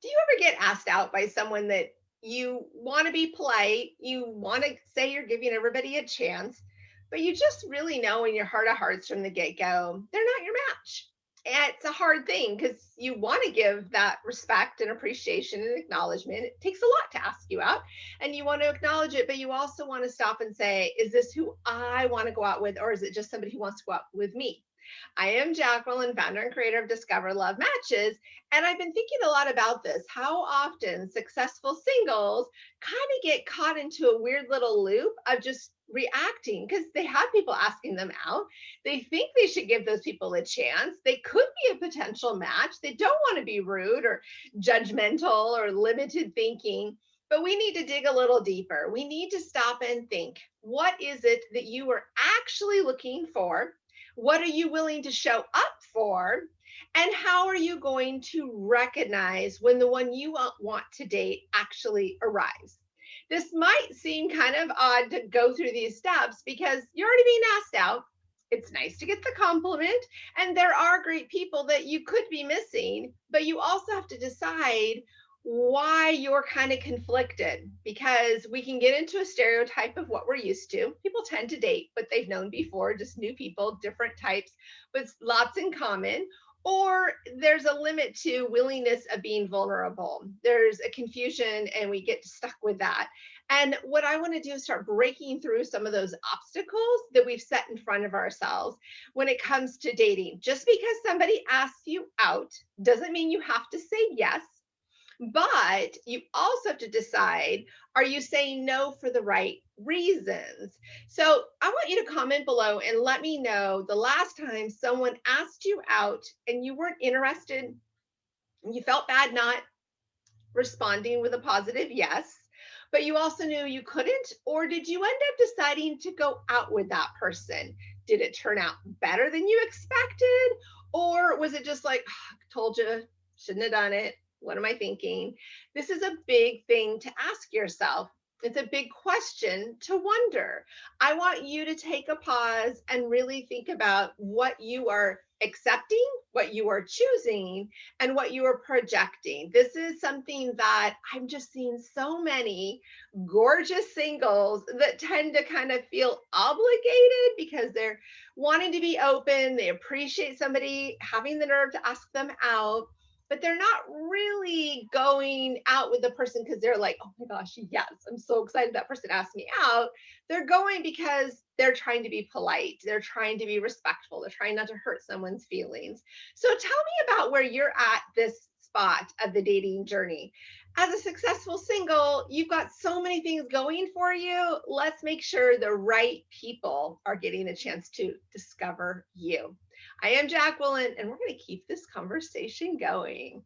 Do you ever get asked out by someone that you want to be polite, you want to say you're giving everybody a chance, but you just really know in your heart of hearts from the get go, they're not your match? And it's a hard thing because you want to give that respect and appreciation and acknowledgement. It takes a lot to ask you out and you want to acknowledge it, but you also want to stop and say, is this who I want to go out with, or is it just somebody who wants to go out with me? I am Jacqueline, founder and creator of Discover Love Matches. And I've been thinking a lot about this, how often successful singles kind of get caught into a weird little loop of just reacting because they have people asking them out. They think they should give those people a chance. They could be a potential match. They don't want to be rude or judgmental or limited thinking. But we need to dig a little deeper. We need to stop and think, what is it that you are actually looking for? What are you willing to show up for? And how are you going to recognize when the one you want to date actually arrives? This might seem kind of odd to go through these steps because you're already being asked out. It's nice to get the compliment, and there are great people that you could be missing, but you also have to decide why you're kind of conflicted, because we can get into a stereotype of what we're used to. People tend to date what they've known before, just new people, different types, but lots in common. Or there's a limit to willingness of being vulnerable. There's a confusion and we get stuck with that. And what I want to do is start breaking through some of those obstacles that we've set in front of ourselves when it comes to dating. Just because somebody asks you out doesn't mean you have to say yes, but you also have to decide, are you saying no for the right reasons? So I want you to comment below and let me know the last time someone asked you out and you weren't interested, you felt bad not responding with a positive yes, but you also knew you couldn't, or did you end up deciding to go out with that person? Did it turn out better than you expected? Or was it just like, "Ah, told you, shouldn't have done it. What am I thinking?" This is a big thing to ask yourself. It's a big question to wonder. I want you to take a pause and really think about what you are accepting, what you are choosing, and what you are projecting. This is something that I'm just seeing so many gorgeous singles that tend to kind of feel obligated because they're wanting to be open. They appreciate somebody having the nerve to ask them out, but they're not really going out with the person because they're like, oh my gosh, yes, I'm so excited that person asked me out. They're going because they're trying to be polite. They're trying to be respectful. They're trying not to hurt someone's feelings. So tell me about where you're at this spot of the dating journey. As a successful single, you've got so many things going for you. Let's make sure the right people are getting a chance to discover you. I am Jacqueline, and we're going to keep this conversation going.